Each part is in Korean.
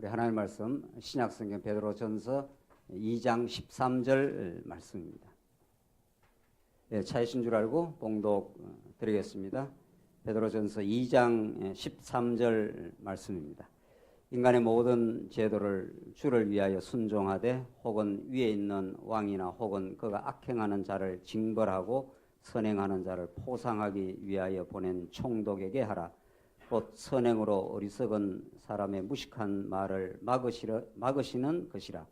우리 하나님 말씀 신약성경 베드로전서 2장 13절 말씀입니다. 예, 차이신 줄 알고 봉독 드리겠습니다. 베드로전서 2장 13절 말씀입니다. 인간의 모든 제도를 주를 위하여 순종하되 혹은 위에 있는 왕이나 혹은 그가 악행하는 자를 징벌하고 선행하는 자를 포상하기 위하여 보낸 총독에게 하라. 곧 선행으로 어리석은 사람의 무식한 말을 막으시는 것이라.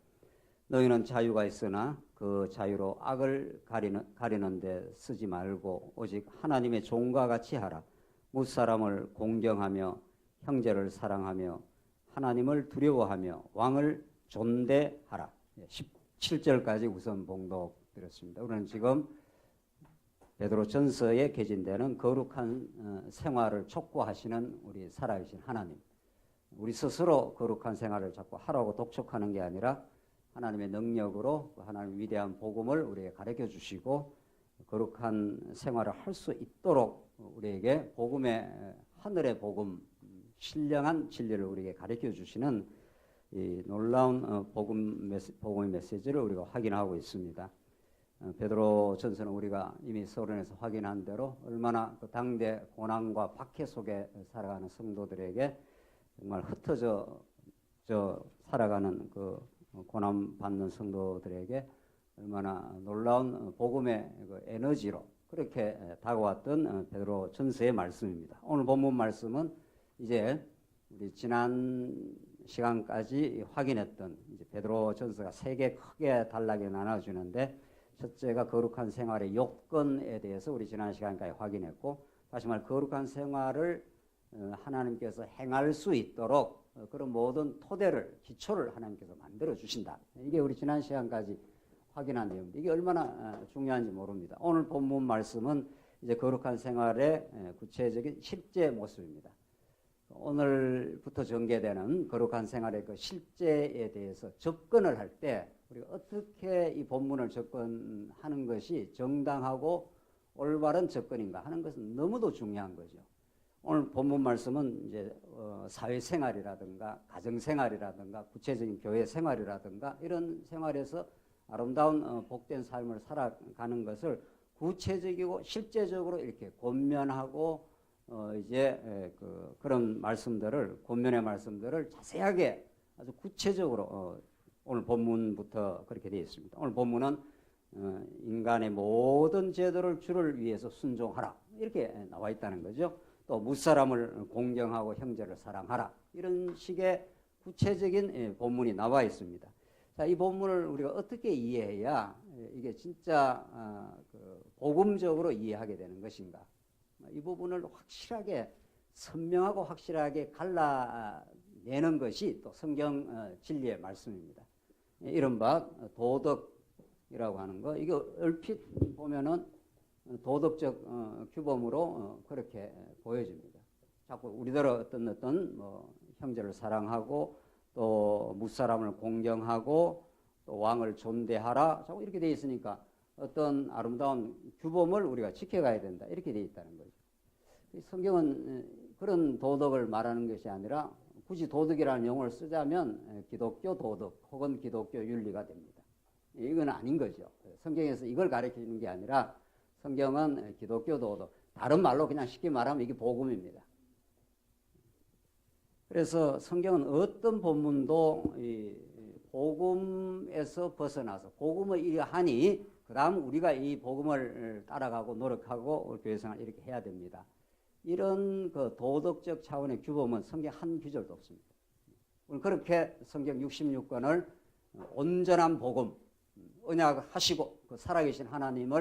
너희는 자유가 있으나 그 자유로 악을 가리는 데 쓰지 말고 오직 하나님의 종과 같이 하라. 무사람을 공경하며 형제를 사랑하며 하나님을 두려워하며 왕을 존대하라. 17절까지 우선 봉독드렸습니다. 우리는 지금 베드로전서에 개진되는 거룩한 생활을 촉구하시는 우리 살아계신 하나님, 우리 스스로 거룩한 생활을 자꾸 하라고 독촉하는 게 아니라 하나님의 능력으로 하나님의 위대한 복음을 우리에게 가르쳐 주시고 거룩한 생활을 할 수 있도록 우리에게 복음의 하늘의 복음, 신령한 진리를 우리에게 가르쳐 주시는 이 놀라운 복음의 메시지를 우리가 확인하고 있습니다. 베드로전서는 우리가 이미 서론에서 확인한 대로 얼마나 그 당대 고난과 박해 속에 살아가는 성도들에게 정말 흩어져 살아가는 그 고난받는 성도들에게 얼마나 놀라운 복음의 그 에너지로 그렇게 다가왔던 베드로전서의 말씀입니다. 오늘 본문 말씀은 이제 우리 지난 시간까지 확인했던 이제 베드로전서가 세 개 크게 단락에 나눠주는데, 첫째가 거룩한 생활의 요건에 대해서 우리 지난 시간까지 확인했고, 다시 말해 거룩한 생활을 하나님께서 행할 수 있도록 그런 모든 토대를, 기초를 하나님께서 만들어 주신다. 이게 우리 지난 시간까지 확인한 내용입니다. 이게 얼마나 중요한지 모릅니다. 오늘 본문 말씀은 이제 거룩한 생활의 구체적인 실제 모습입니다. 오늘부터 전개되는 거룩한 생활의 그 실제에 대해서 접근을 할 때 우리가 어떻게 이 본문을 접근하는 것이 정당하고 올바른 접근인가 하는 것은 너무도 중요한 거죠. 오늘 본문 말씀은 이제 사회생활이라든가 가정생활이라든가 구체적인 교회 생활이라든가 이런 생활에서 아름다운 복된 삶을 살아가는 것을 구체적이고 실제적으로 이렇게 권면하고 그런 말씀들을, 권면의 말씀들을 자세하게 아주 구체적으로 오늘 본문부터 그렇게 되어 있습니다. 오늘 본문은 인간의 모든 제도를 주를 위해서 순종하라 이렇게 나와 있다는 거죠. 또 무사람을 공경하고 형제를 사랑하라 이런 식의 구체적인 본문이 나와 있습니다. 자, 이 본문을 우리가 어떻게 이해해야 이게 진짜 복음적으로 이해하게 되는 것인가? 이 부분을 확실하게 선명하고 확실하게 갈라내는 것이 또 성경 진리의 말씀입니다. 이른바 도덕이라고 하는 거, 이게 얼핏 보면은 도덕적 규범으로 그렇게 보여집니다. 자꾸 우리들 어떤 형제를 사랑하고 또 무사람을 공경하고 또 왕을 존대하라 자꾸 이렇게 돼 있으니까 어떤 아름다운 규범을 우리가 지켜가야 된다 이렇게 돼 있다는 거죠. 성경은 그런 도덕을 말하는 것이 아니라 굳이 도덕이라는 용어를 쓰자면 기독교 도덕 혹은 기독교 윤리가 됩니다. 이건 아닌 거죠. 성경에서 이걸 가르치는 게 아니라 성경은 기독교 도덕, 다른 말로 그냥 쉽게 말하면 이게 복음입니다. 그래서 성경은 어떤 본문도 이 복음에서 벗어나서 복음을 이해하니 그 다음 우리가 이 복음을 따라가고 노력하고 교회생활 이렇게 해야 됩니다. 이런 그 도덕적 차원의 규범은 성경 한 구절도 없습니다. 그렇게 성경 66권을 온전한 복음, 언약하시고 그 살아계신 하나님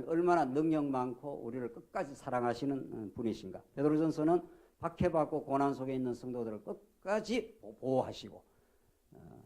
얼마나 능력 많고 우리를 끝까지 사랑하시는 분이신가. 베드로전서는 박해받고 고난 속에 있는 성도들을 끝까지 보호하시고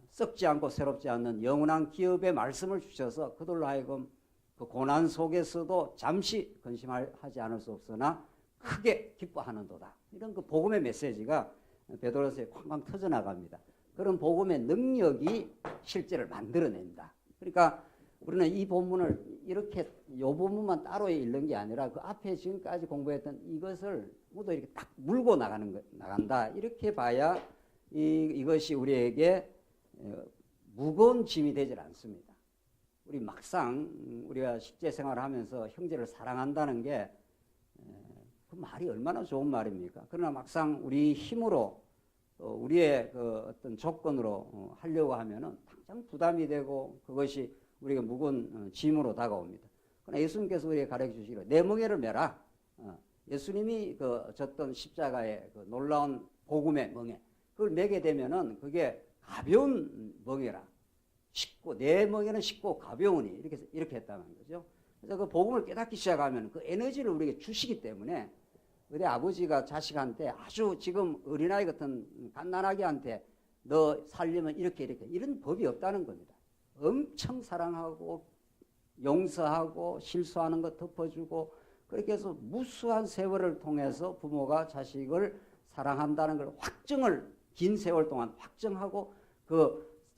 썩지 않고 새롭지 않는 영원한 기업의 말씀을 주셔서 그들로 하여금 그 고난 속에서도 잠시 근심하지 않을 수 없으나 크게 기뻐하는도다. 이런 그 복음의 메시지가 베드로서에 쾅쾅 터져나갑니다. 그런 복음의 능력이 실제를 만들어낸다. 그러니까 우리는 이 본문을 이렇게 이 본문만 따로 읽는 게 아니라 그 앞에 지금까지 공부했던 이것을 모두 이렇게 딱 물고 나간다. 이렇게 봐야 이것이 우리에게 무거운 짐이 되질 않습니다. 우리 막상 우리가 식재 생활을 하면서 형제를 사랑한다는 게 그 말이 얼마나 좋은 말입니까? 그러나 막상 우리 힘으로 우리의 그 어떤 조건으로 하려고 하면은 당장 부담이 되고 그것이 우리가 무거운 짐으로 다가옵니다. 그러나 예수님께서 우리에게 가르쳐 주시기로 내 멍에를 메라. 예수님이 그 졌던 십자가의 그 놀라운 복음의 멍에 그걸 메게 되면은 그게 가벼운 멍에라. 쉽고 내 멍에는 쉽고 가벼우니 이렇게 했다는 거죠. 그래서 그 복음을 깨닫기 시작하면 그 에너지를 우리에게 주시기 때문에 우리 아버지가 자식한테 아주 지금 어린아이 같은 갓난아기한테 너 살려면 이렇게 이런 법이 없다는 겁니다. 엄청 사랑하고 용서하고 실수하는 거 덮어주고 그렇게 해서 무수한 세월을 통해서 부모가 자식을 사랑한다는 걸 긴 세월 동안 확정하고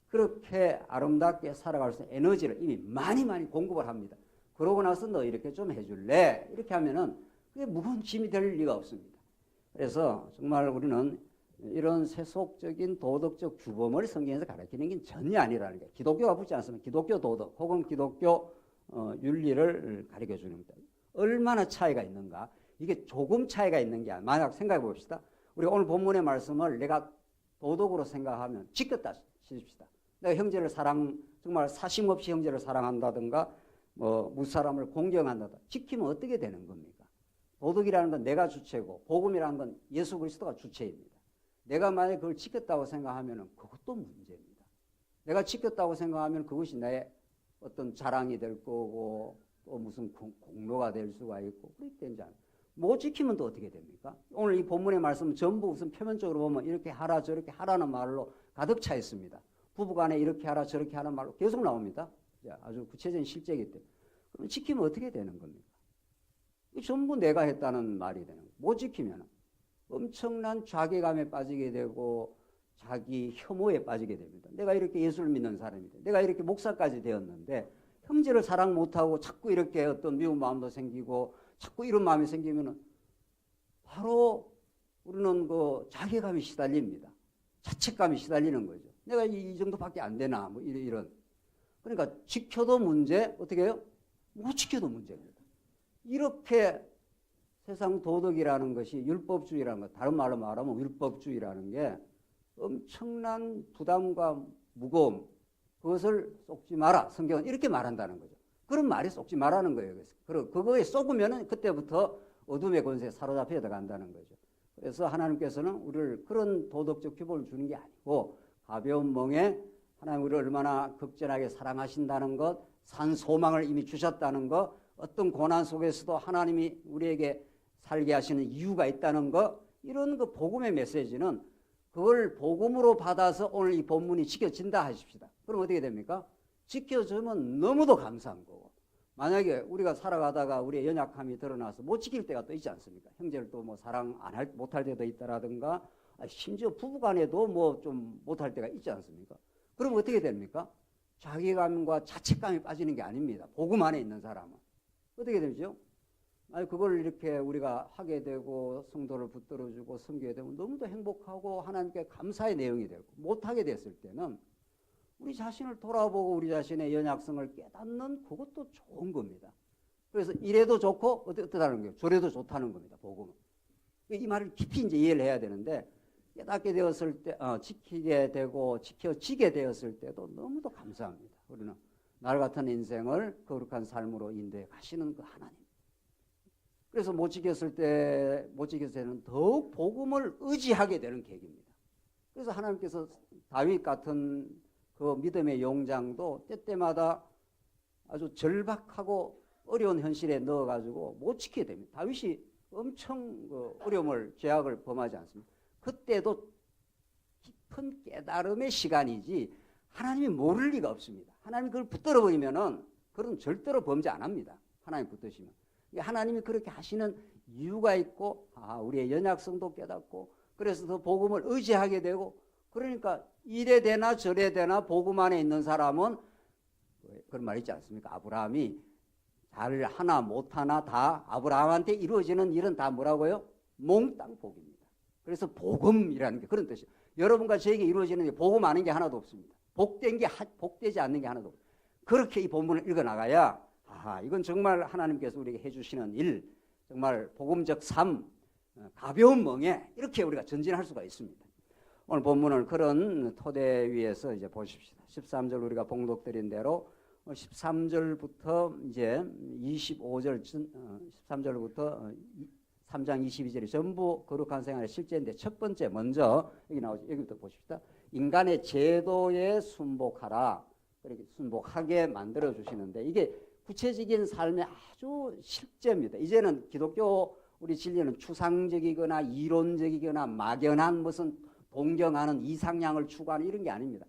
그렇게 아름답게 살아갈 수 있는 에너지를 이미 많이 공급을 합니다. 그러고 나서 너 이렇게 좀 해줄래? 이렇게 하면은 그게 무거운 짐이 될 리가 없습니다. 그래서 정말 우리는 이런 세속적인 도덕적 규범을 성경에서 가르치는 게 전혀 아니라는 게 기독교가 붙지 않으면 기독교 도덕 혹은 기독교 윤리를 가르쳐 주는 겁니다. 얼마나 차이가 있는가? 이게 조금 차이가 있는 게 아니라 만약 생각해 봅시다. 우리가 오늘 본문의 말씀을 내가 도덕으로 생각하면 지켰다 싶시다. 내가 형제를 정말 사심 없이 형제를 사랑한다든가 무사람을 공경한다든가 지키면 어떻게 되는 겁니까? 도덕이라는 건 내가 주체고 복음이라는 건 예수 그리스도가 주체입니다. 내가 만약에 그걸 지켰다고 생각하면 그것도 문제입니다. 내가 지켰다고 생각하면 그것이 나의 어떤 자랑이 될 거고 또 무슨 공로가 될 수가 있고 그렇게 되지 않아요. 못 지키면 또 어떻게 됩니까? 오늘 이 본문의 말씀은 전부 우선 표면적으로 보면 이렇게 하라 저렇게 하라는 말로 가득 차 있습니다. 부부간에 이렇게 하라 저렇게 하는 말로 계속 나옵니다. 아주 구체적인 실제이기 때문에. 그럼 지키면 어떻게 되는 겁니까? 전부 내가 했다는 말이 되는 거예요. 못 지키면 엄청난 자괴감에 빠지게 되고 자기 혐오에 빠지게 됩니다. 내가 이렇게 예수를 믿는 사람인데 내가 이렇게 목사까지 되었는데 형제를 사랑 못하고 자꾸 이렇게 어떤 미운 마음도 생기고 자꾸 이런 마음이 생기면 바로 우리는 그 자괴감이 시달립니다. 자책감이 시달리는 거죠. 내가 이 정도밖에 안 되나 뭐 이런. 그러니까 지켜도 문제 어떻게 해요? 못 지켜도 문제입니다. 이렇게 세상 도덕이라는 것이 율법주의라는 것, 다른 말로 말하면 율법주의라는 게 엄청난 부담과 무거움, 그것을 쏟지 마라. 성경은 이렇게 말한다는 거죠. 그런 말이 쏟지 마라는 거예요. 그래서 그거에 쏟으면 그때부터 어둠의 권세에 사로잡혀 들어간다는 거죠. 그래서 하나님께서는 우리를 그런 도덕적 규범을 주는 게 아니고 가벼운 멍에 하나님 우리를 얼마나 극진하게 사랑하신다는 것, 산 소망을 이미 주셨다는 것, 어떤 고난 속에서도 하나님이 우리에게 살게 하시는 이유가 있다는 것, 이런 그 복음의 메시지는 그걸 복음으로 받아서 오늘 이 본문이 지켜진다 하십시다. 그럼 어떻게 됩니까? 지켜주면 너무도 감사한 거고, 만약에 우리가 살아가다가 우리의 연약함이 드러나서 못 지킬 때가 또 있지 않습니까? 형제를 또 뭐 사랑 못할 때도 있다라든가, 심지어 부부간에도 뭐 좀 못할 때가 있지 않습니까? 그럼 어떻게 됩니까? 자괴감과 자책감이 빠지는 게 아닙니다. 복음 안에 있는 사람은. 어떻게 되죠? 그걸 이렇게 우리가 하게 되고 성도를 붙들어주고 섬기게 되면 너무도 행복하고 하나님께 감사의 내용이 되고, 못하게 됐을 때는 우리 자신을 돌아보고 우리 자신의 연약성을 깨닫는 그것도 좋은 겁니다. 그래서 이래도 좋고 어떻다는 거예요? 저래도 좋다는 겁니다. 복음은. 이 말을 깊이 이제 이해를 해야 되는데, 깨닫게 되었을 때, 지키게 되고 지켜지게 되었을 때도 너무도 감사합니다. 우리는 날 같은 인생을 거룩한 삶으로 인도해 가시는 그 하나님. 그래서 못 지켰을 때는 더욱 복음을 의지하게 되는 계기입니다. 그래서 하나님께서 다윗 같은 그 믿음의 용장도 때때마다 아주 절박하고 어려운 현실에 넣어가지고 못 지키게 됩니다. 다윗이 엄청 그 어려움을, 죄악을 범하지 않습니다. 그때도 깊은 깨달음의 시간이지 하나님이 모를 리가 없습니다. 하나님이 그걸 붙들어 버리면은 그건 절대로 범죄 안 합니다. 하나님 붙드시면. 하나님이 그렇게 하시는 이유가 있고, 우리의 연약성도 깨닫고, 그래서 더 복음을 의지하게 되고, 그러니까 이래 되나 저래 되나 복음 안에 있는 사람은 그런 말 있지 않습니까? 아브라함이 잘 하나 못하나 다 아브라함한테 이루어지는 일은 다 뭐라고요? 몽땅 복입니다. 그래서 복음이라는 게 그런 뜻이에요. 여러분과 저에게 이루어지는 게 복음 많은 게 하나도 없습니다. 복되지 않는 게 하나도 없습니다. 그렇게 이 본문을 읽어 나가야 이건 정말 하나님께서 우리에게 해주시는 일, 정말 복음적 삶, 가벼운 멍에 이렇게 우리가 전진할 수가 있습니다. 오늘 본문을 그런 토대 위에서 이제 보십시다. 13절 우리가 봉독드린 대로 13절부터 이제 25절, 13절부터 3장 22절이 전부 거룩한 생활의 실제인데 첫 번째 먼저 여기 나오죠. 여기부터 보십시다. 인간의 제도에 순복하라. 그렇게 순복하게 만들어 주시는데 이게 구체적인 삶의 아주 실제입니다. 이제는 기독교 우리 진리는 추상적이거나 이론적이거나 막연한 무슨 동경하는 이상향을 추구하는 이런 게 아닙니다.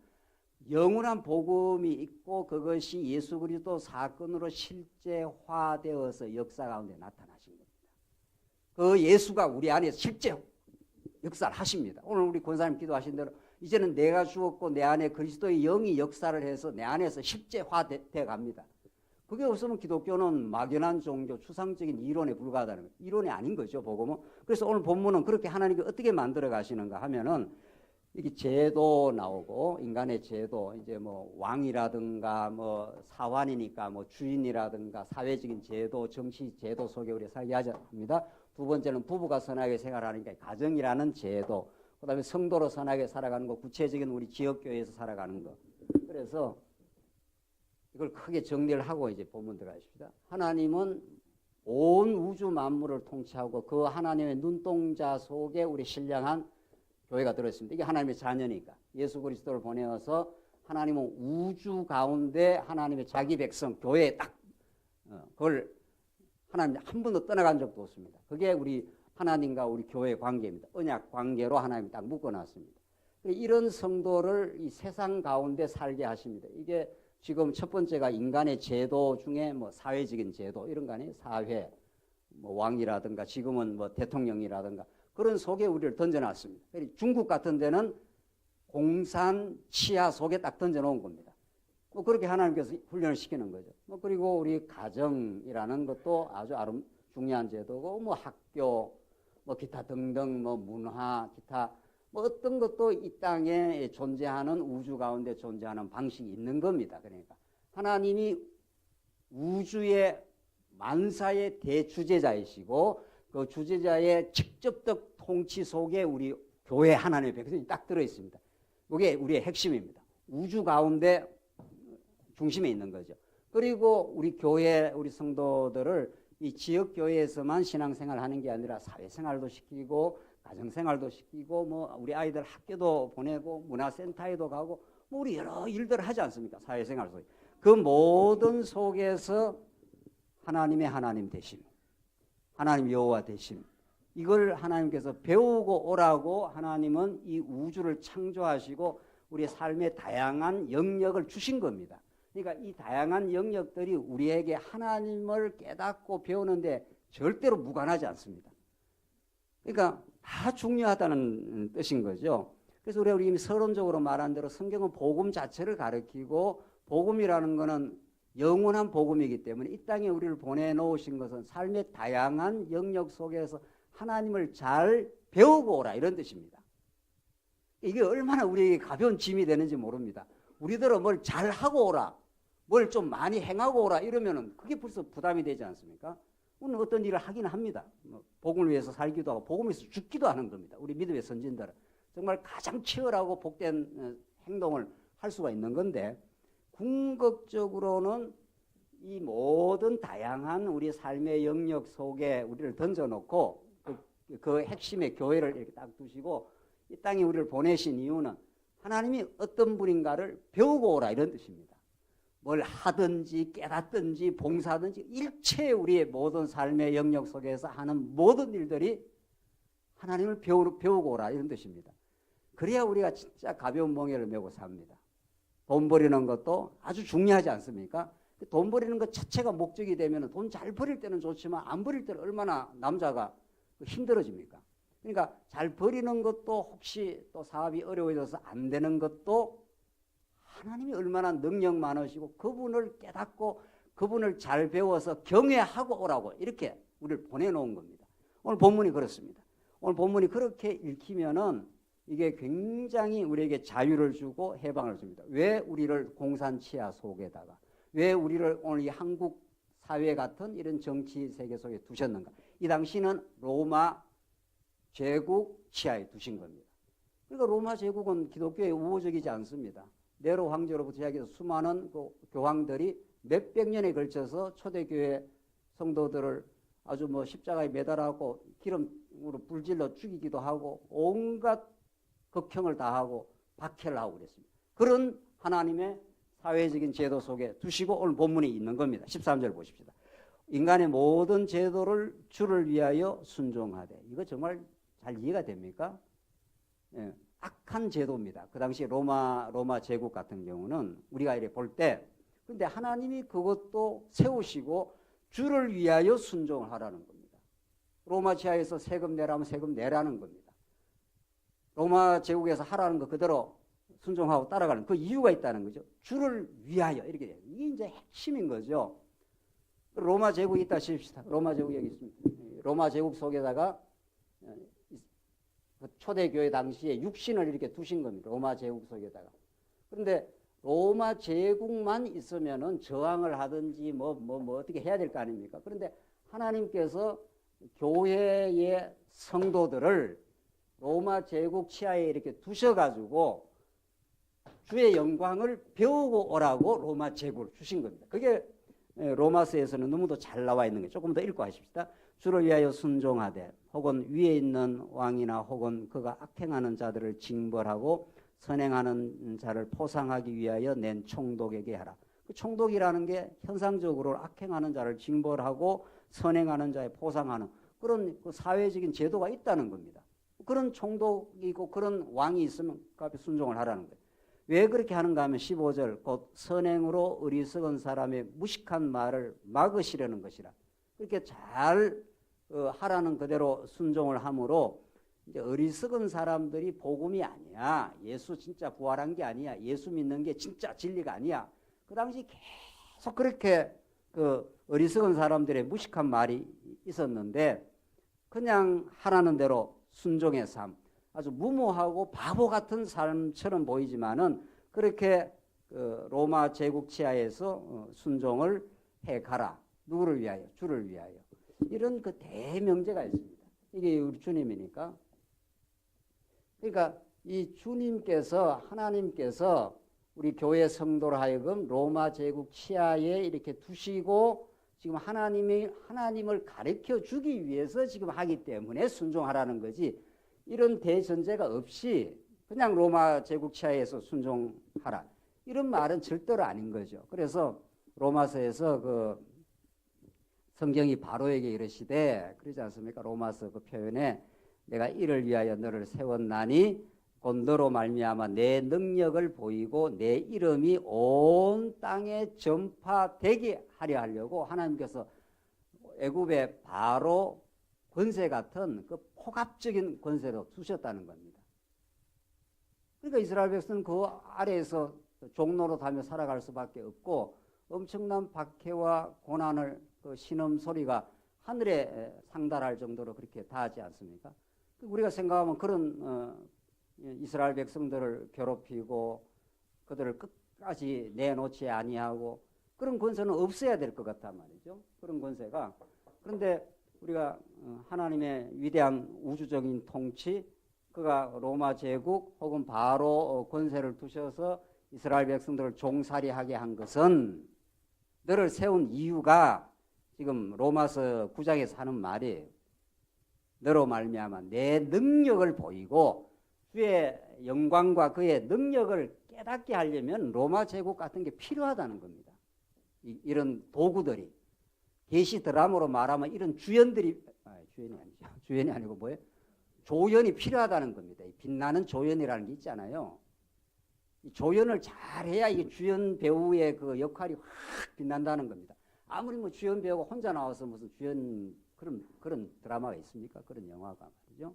영원한 복음이 있고 그것이 예수 그리스도 사건으로 실제화되어서 역사 가운데 나타나신 겁니다. 그 예수가 우리 안에 실제 역사를 하십니다. 오늘 우리 권사님 기도하신 대로 이제는 내가 죽었고 내 안에 그리스도의 영이 역사를 해서 내 안에서 실제화돼 갑니다. 그게 없으면 기독교는 막연한 종교, 추상적인 이론에 불과하다는 거예요. 이론이 아닌 거죠, 복음은. 그래서 오늘 본문은 그렇게 하나님이 어떻게 만들어 가시는가 하면은 이게 제도 나오고 인간의 제도, 이제 뭐 왕이라든가 뭐 사환이니까 뭐 주인이라든가 사회적인 제도, 정치 제도 속에 우리가 살게 합니다. 두 번째는 부부가 선하게 생활하니까 가정이라는 제도, 그다음에 성도로 선하게 살아가는 거, 구체적인 우리 지역교회에서 살아가는 거. 그래서 이걸 크게 정리를 하고 이제 본문 들어가십시다. 하나님은 온 우주 만물을 통치하고 그 하나님의 눈동자 속에 우리 신령한 교회가 들어있습니다. 이게 하나님의 자녀니까. 예수 그리스도를 보내어서 하나님은 우주 가운데 하나님의 자기 백성 교회에 딱 그걸 하나님 한 번도 떠나간 적도 없습니다. 그게 우리 하나님과 우리 교회의 관계입니다. 언약 관계로 하나님이 딱 묶어놨습니다. 이런 성도를 이 세상 가운데 살게 하십니다. 이게 지금 첫 번째가 인간의 제도 중에 뭐 사회적인 제도 이런 거 아니에요? 사회, 뭐 왕이라든가 지금은 뭐 대통령이라든가 그런 속에 우리를 던져놨습니다. 중국 같은 데는 공산 치하 속에 딱 던져놓은 겁니다. 뭐 그렇게 하나님께서 훈련을 시키는 거죠. 뭐 그리고 우리 가정이라는 것도 아주 중요한 제도고 뭐 학교, 뭐 기타 등등 뭐 문화, 기타 뭐 어떤 것도 이 땅에 존재하는 우주 가운데 존재하는 방식이 있는 겁니다. 그러니까 하나님이 우주의 만사의 대주재자이시고 그 주재자의 직접적 통치 속에 우리 교회 하나님의 백성이 딱 들어있습니다. 이게 우리의 핵심입니다. 우주 가운데 중심에 있는 거죠. 그리고 우리 교회, 우리 성도들을 이 지역교회에서만 신앙생활 하는 게 아니라 사회생활도 시키고 가정생활도 시키고 뭐 우리 아이들 학교도 보내고 문화센터에도 가고 뭐 우리 여러 일들을 하지 않습니까? 사회생활 속에. 그 모든 속에서 하나님의 하나님 되심, 하나님 여호와 되심, 이걸 하나님께서 배우고 오라고 하나님은 이 우주를 창조하시고 우리의 삶의 다양한 영역을 주신 겁니다. 그러니까 이 다양한 영역들이 우리에게 하나님을 깨닫고 배우는데 절대로 무관하지 않습니다. 그러니까 다 중요하다는 뜻인 거죠. 그래서 우리 이미 서론적으로 말한 대로 성경은 복음 자체를 가리키고 복음이라는 것은 영원한 복음이기 때문에 이 땅에 우리를 보내놓으신 것은 삶의 다양한 영역 속에서 하나님을 잘 배우고 오라 이런 뜻입니다. 이게 얼마나 우리에게 가벼운 짐이 되는지 모릅니다. 우리들은 뭘 잘하고 오라, 뭘 좀 많이 행하고 오라 이러면은 그게 벌써 부담이 되지 않습니까? 우리는 어떤 일을 하긴 합니다. 복음을 위해서 살기도 하고 복음을 위해서 죽기도 하는 겁니다. 우리 믿음의 선진들은 정말 가장 치열하고 복된 행동을 할 수가 있는 건데 궁극적으로는 이 모든 다양한 우리 삶의 영역 속에 우리를 던져놓고 그 핵심의 교회를 이렇게 딱 두시고 이 땅에 우리를 보내신 이유는 하나님이 어떤 분인가를 배우고 오라 이런 뜻입니다. 뭘 하든지 깨닫든지 봉사하든지 일체 우리의 모든 삶의 영역 속에서 하는 모든 일들이 하나님을 배우고 오라 이런 뜻입니다. 그래야 우리가 진짜 가벼운 멍에를 메고 삽니다. 돈 버리는 것도 아주 중요하지 않습니까? 돈 버리는 것 자체가 목적이 되면 돈 잘 버릴 때는 좋지만 안 버릴 때는 얼마나 남자가 힘들어집니까? 그러니까 잘 버리는 것도 혹시 또 사업이 어려워져서 안 되는 것도 하나님이 얼마나 능력 많으시고 그분을 깨닫고 그분을 잘 배워서 경외하고 오라고 이렇게 우리를 보내놓은 겁니다. 오늘 본문이 그렇습니다. 오늘 본문이 그렇게 읽히면은 이게 굉장히 우리에게 자유를 주고 해방을 줍니다. 왜 우리를 공산치하 속에다가, 왜 우리를 오늘 이 한국 사회 같은 이런 정치 세계 속에 두셨는가? 이 당시는 로마 제국 치하에 두신 겁니다. 그러니까 로마 제국은 기독교에 우호적이지 않습니다. 네로 황제로부터 시작해서 수많은 그 교황들이 몇백 년에 걸쳐서 초대교회 성도들을 아주 뭐 십자가에 매달아갖고 기름으로 불질러 죽이기도 하고 온갖 극형을 다 하고 박해를 하고 그랬습니다. 그런 하나님의 사회적인 제도 속에 두시고 오늘 본문이 있는 겁니다. 13절 보십시다. 인간의 모든 제도를 주를 위하여 순종하되. 이거 정말 잘 이해가 됩니까? 예, 악한 제도입니다. 그 당시 로마 제국 같은 경우는 우리가 이렇게 볼 때, 근데 하나님이 그것도 세우시고 주를 위하여 순종을 하라는 겁니다. 로마 지하에서 세금 내라면 세금 내라는 겁니다. 로마 제국에서 하라는 거 그대로 순종하고 따라가는 그 이유가 있다는 거죠. 주를 위하여 이렇게 돼요. 이게 이제 핵심인 거죠. 로마 제국이 있다 칩시다. 로마 제국이 여기 있습니다. 로마 제국 속에다가 초대교회 당시에 육신을 이렇게 두신 겁니다. 로마 제국 속에다가. 그런데 로마 제국만 있으면은 저항을 하든지 뭐 어떻게 해야 될 거 아닙니까? 그런데 하나님께서 교회의 성도들을 로마 제국 치하에 이렇게 두셔가지고 주의 영광을 배우고 오라고 로마 제국을 주신 겁니다. 그게 로마서에서는 너무도 잘 나와 있는 게 조금 더 읽고 하십시다. 주를 위하여 순종하되 혹은 위에 있는 왕이나 혹은 그가 악행하는 자들을 징벌하고 선행하는 자를 포상하기 위하여 낸 총독에게 하라. 그 총독이라는 게 현상적으로 악행하는 자를 징벌하고 선행하는 자에 포상하는 그런 그 사회적인 제도가 있다는 겁니다. 그런 총독이고 그런 왕이 있으면 그 앞에 순종을 하라는 거예요. 왜 그렇게 하는가 하면 15절 곧 선행으로 어리석은 사람의 무식한 말을 막으시려는 것이라. 그렇게 잘 하라는 그대로 순종을 함으로 이제 어리석은 사람들이 복음이 아니야. 예수 진짜 부활한 게 아니야. 예수 믿는 게 진짜 진리가 아니야. 그 당시 계속 그렇게 그 어리석은 사람들의 무식한 말이 있었는데 그냥 하라는 대로 순종의 삶. 아주 무모하고 바보 같은 사람처럼 보이지만은 그렇게 로마 제국 치하에서 순종을 해 가라. 누구를 위하여? 주를 위하여. 이런 그 대명제가 있습니다. 이게 우리 주님이니까. 그러니까 이 주님께서 하나님께서 우리 교회 성도를 하여금 로마 제국 치하에 이렇게 두시고 지금 하나님을 가르쳐 주기 위해서 지금 하기 때문에 순종하라는 거지. 이런 대전제가 없이 그냥 로마 제국 치하에서 순종하라. 이런 말은 절대로 아닌 거죠. 그래서 로마서에서 그 성경이 바로에게 이르시되 그러지 않습니까? 로마서 그 표현에 내가 이를 위하여 너를 세웠나니 곧 너로 말미암아 내 능력을 보이고 내 이름이 온 땅에 전파되게 하려 하려고 하나님께서 애굽의 바로 권세 같은 그 폭압적인 권세로 두셨다는 겁니다. 그러니까 이스라엘 백성은 그 아래에서 종로로 다며 살아갈 수밖에 없고 엄청난 박해와 고난을 그 신음 소리가 하늘에 상달할 정도로 그렇게 닿지 않습니까? 우리가 생각하면 그런 이스라엘 백성들을 괴롭히고 그들을 끝까지 내놓지 아니하고 그런 권세는 없어야 될 것 같단 말이죠. 그런 권세가. 그런데 우리가 하나님의 위대한 우주적인 통치, 그가 로마 제국 혹은 바로 권세를 두셔서 이스라엘 백성들을 종살이하게 한 것은 너를 세운 이유가 지금 로마서 9장에서 하는 말이에요. 너로 말미암아 내 능력을 보이고 주의 영광과 그의 능력을 깨닫게 하려면 로마 제국 같은 게 필요하다는 겁니다. 이런 도구들이. 계시 드라마로 말하면 이런 주연들이 주연이 아니죠. 주연이 아니고 뭐예요? 조연이 필요하다는 겁니다. 빛나는 조연이라는 게 있잖아요. 이 조연을 잘해야 이 주연 배우의 그 역할이 확 빛난다는 겁니다. 아무리 뭐 주연 배우가 혼자 나와서 무슨 주연 그런 드라마가 있습니까? 그런 영화가 말이죠.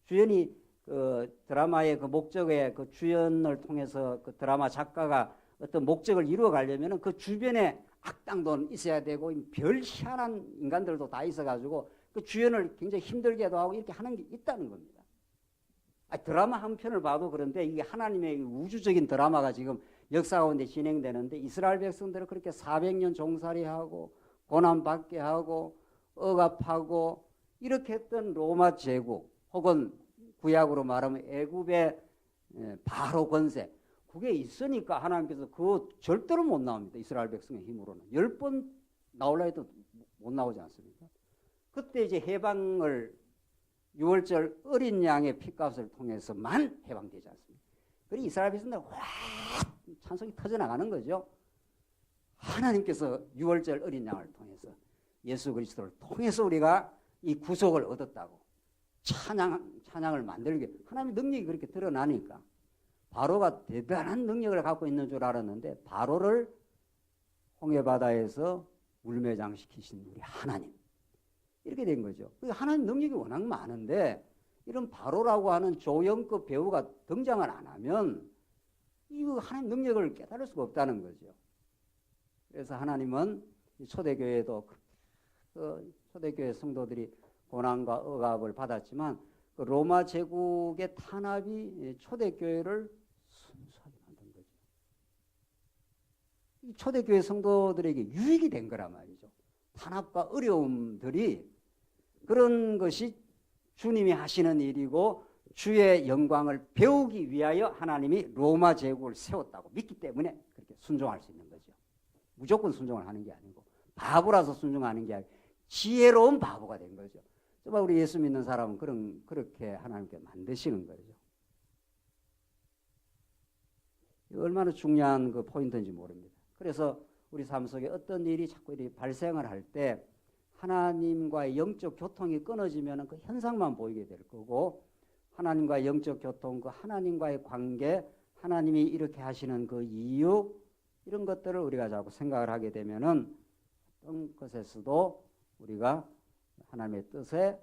주연이 그 드라마의 그 목적에 그 주연을 통해서 그 드라마 작가가 어떤 목적을 이루어 가려면은 그 주변에 악당도 있어야 되고 별 희한한 인간들도 다 있어가지고 그 주연을 굉장히 힘들게도 하고 이렇게 하는 게 있다는 겁니다. 드라마 한 편을 봐도 그런데 이게 하나님의 우주적인 드라마가 지금 역사 가운데 진행되는데 이스라엘 백성들을 그렇게 400년 종살이하고 고난받게 하고 억압하고 이렇게 했던 로마 제국 혹은 구약으로 말하면 애굽의 바로 권세 그게 있으니까 하나님께서 그거 절대로 못 나옵니다. 이스라엘 백성의 힘으로는 10번 나오려 해도 못 나오지 않습니까? 그때 이제 해방을 6월절 어린 양의 피값을 통해서만 해방되지 않습니까? 그리고 이스라엘 백성들 와 찬송이 터져나가는 거죠. 하나님께서 6월절 어린 양을 통해서 예수 그리스도를 통해서 우리가 이 구속을 얻었다고 찬양을 만들게 하나님의 능력이 그렇게 드러나니까 바로가 대단한 능력을 갖고 있는 줄 알았는데 바로를 홍해바다에서 물매장시키신 우리 하나님 이렇게 된 거죠. 하나님 능력이 워낙 많은데 이런 바로라고 하는 조연급 배우가 등장을 안 하면 이 하나님 능력을 깨달을 수가 없다는 거죠. 그래서 하나님은 초대교회도 초대교회 성도들이 고난과 억압을 받았지만 그 로마 제국의 탄압이 초대교회를 순수하게 만든 거죠. 이 초대교회 성도들에게 유익이 된 거란 말이죠. 탄압과 어려움들이 그런 것이 주님이 하시는 일이고 주의 영광을 배우기 위하여 하나님이 로마 제국을 세웠다고 믿기 때문에 그렇게 순종할 수 있는 거죠. 무조건 순종을 하는 게 아니고 바보라서 순종하는 게 아니고 지혜로운 바보가 된 거죠. 정말 우리 예수 믿는 사람은 그렇게 하나님께 만드시는 거죠. 얼마나 중요한 그 포인트인지 모릅니다. 그래서 우리 삶 속에 어떤 일이 자꾸 이렇게 발생을 할 때 하나님과의 영적 교통이 끊어지면 그 현상만 보이게 될 거고 하나님과의 영적 교통, 그 하나님과의 관계, 하나님이 이렇게 하시는 그 이유 이런 것들을 우리가 자꾸 생각을 하게 되면은 어떤 것에서도 우리가 하나님의 뜻에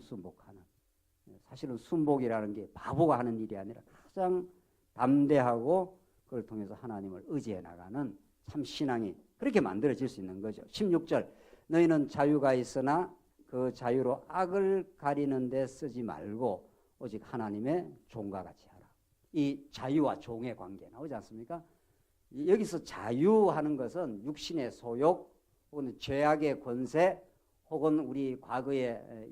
순복하는 사실은 순복이라는 게 바보가 하는 일이 아니라 가장 담대하고 그걸 통해서 하나님을 의지해 나가는 참 신앙이 그렇게 만들어질 수 있는 거죠. 16절 너희는 자유가 있으나 그 자유로 악을 가리는 데 쓰지 말고 오직 하나님의 종과 같이 하라. 이 자유와 종의 관계 나오지 않습니까? 여기서 자유하는 것은 육신의 소욕 혹은 죄악의 권세 혹은 우리 과거의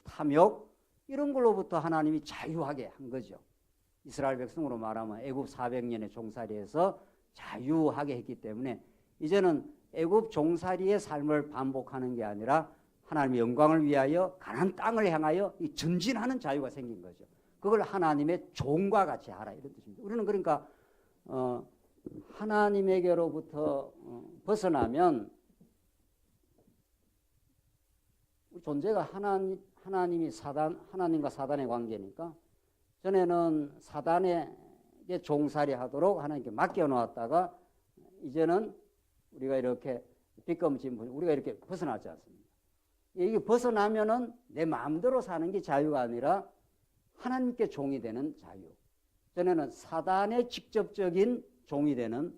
탐욕 이런 걸로부터 하나님이 자유하게 한 거죠. 이스라엘 백성으로 말하면 애굽 400년의 종살이에서 자유하게 했기 때문에 이제는 애굽 종살이의 삶을 반복하는 게 아니라 하나님의 영광을 위하여 가나안 땅을 향하여 이 전진하는 자유가 생긴 거죠. 그걸 하나님의 종과 같이 하라 이런 뜻입니다. 우리는 그러니까 하나님에게로부터 벗어나면 우리 존재가 하나님과 사단의 관계니까 전에는 사단에게 종살이 하도록 하나님께 맡겨놓았다가 이제는 우리가 이렇게 빗검진 우리가 이렇게 벗어나지 않습니까? 이게 벗어나면은 내 마음대로 사는 게 자유가 아니라 하나님께 종이 되는 자유. 전에는 사단의 직접적인 종이 되는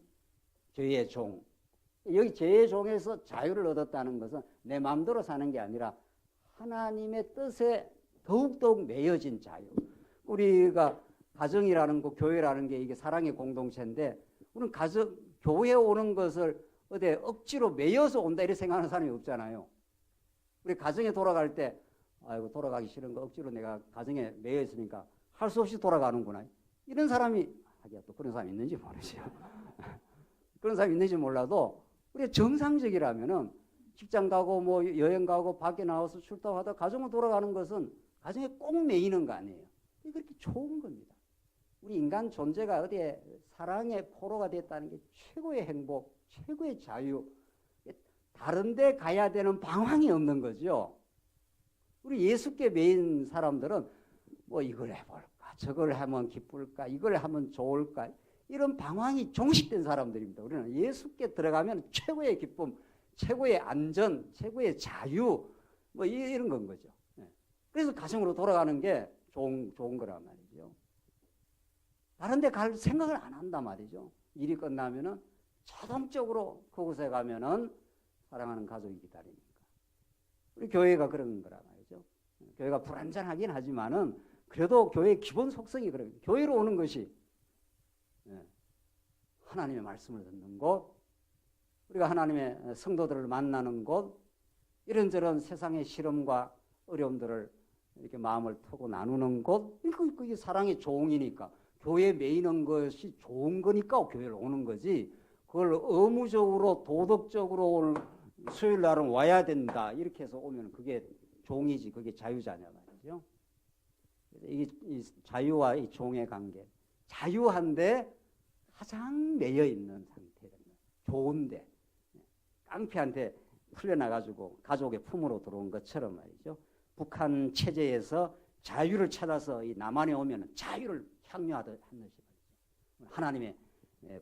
죄의 종. 여기 죄의 종에서 자유를 얻었다는 것은 내 마음대로 사는 게 아니라 하나님의 뜻에 더욱더욱 매여진 자유. 우리가 가정이라는 거, 교회라는 게 이게 사랑의 공동체인데 우리는 교회에 오는 것을 어디 억지로 매여서 온다 이렇게 생각하는 사람이 없잖아요. 우리 가정에 돌아갈 때 아이고 돌아가기 싫은 거 억지로 내가 가정에 매여 있으니까 할 수 없이 돌아가는구나. 이런 사람이 하기야 또 그런 사람이 있는지 모르죠. 그런 사람이 있는지 몰라도 우리가 정상적이라면은 직장 가고 뭐 여행 가고 밖에 나와서 출동하다 가정으로 돌아가는 것은 가정에 꼭 매이는 거 아니에요. 이게 그렇게 좋은 겁니다. 우리 인간 존재가 어디에 사랑의 포로가 됐다는 게 최고의 행복, 최고의 자유. 다른 데 가야 되는 방황이 없는 거죠. 우리 예수께 매인 사람들은 뭐 이걸 해볼까, 저걸 하면 기쁠까, 이걸 하면 좋을까 이런 방황이 종식된 사람들입니다. 우리는 예수께 들어가면 최고의 기쁨, 최고의 안전, 최고의 자유 뭐 이런 건 거죠. 그래서 가정으로 돌아가는 게 좋은 거란 말이죠. 다른 데 갈 생각을 안 한단 말이죠. 일이 끝나면은 자동적으로 그곳에 가면은 사랑하는 가족이 기다리니까. 우리 교회가 그런 거란 말이죠. 교회가 불완전하긴 하지만은 그래도 교회의 기본 속성이 그래요. 교회로 오는 것이 하나님의 말씀을 듣는 곳, 우리가 하나님의 성도들을 만나는 곳, 이런저런 세상의 시름과 어려움들을 이렇게 마음을 터고 나누는 곳, 그게 사랑의 종이니까 교회에 매이는 것이 좋은 거니까 교회를 오는 거지. 그걸 의무적으로 도덕적으로 오늘 수요일 날은 와야 된다 이렇게 해서 오면 그게 종이지, 그게 자유자냐 말이죠. 이 자유와 이 종의 관계, 자유한데 가장 매여 있는 상태는 좋은데 깡패한테 풀려나가지고 가족의 품으로 들어온 것처럼 말이죠. 북한 체제에서 자유를 찾아서 이 남한에 오면 자유를 향유하듯 한 것이 하나님의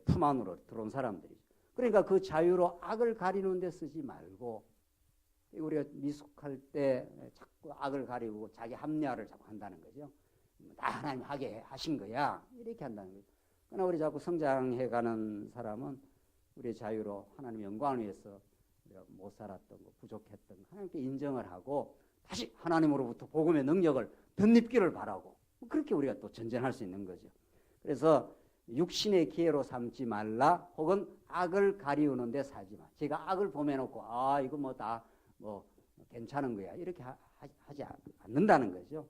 품 안으로 들어온 사람들이죠. 그러니까 그 자유로 악을 가리는 데 쓰지 말고, 우리가 미숙할 때 자꾸 악을 가리고 자기 합리화를 자꾸 한다는 거죠. 다 하나님 하게 하신 거야 이렇게 한다는 거죠. 그러나 우리 자꾸 성장해가는 사람은 우리의 자유로 하나님의 영광을 위해서 우리가 못 살았던 거, 부족했던 거 하나님께 인정을 하고 다시 하나님으로부터 복음의 능력을 덧입기를 바라고, 그렇게 우리가 또 전쟁할 수 있는 거죠. 그래서 육신의 기회로 삼지 말라, 혹은 악을 가리우는 데 사지 마. 제가 악을 범해놓고 이거 뭐 다 뭐 괜찮은 거야 이렇게 하지 않는다는 거죠.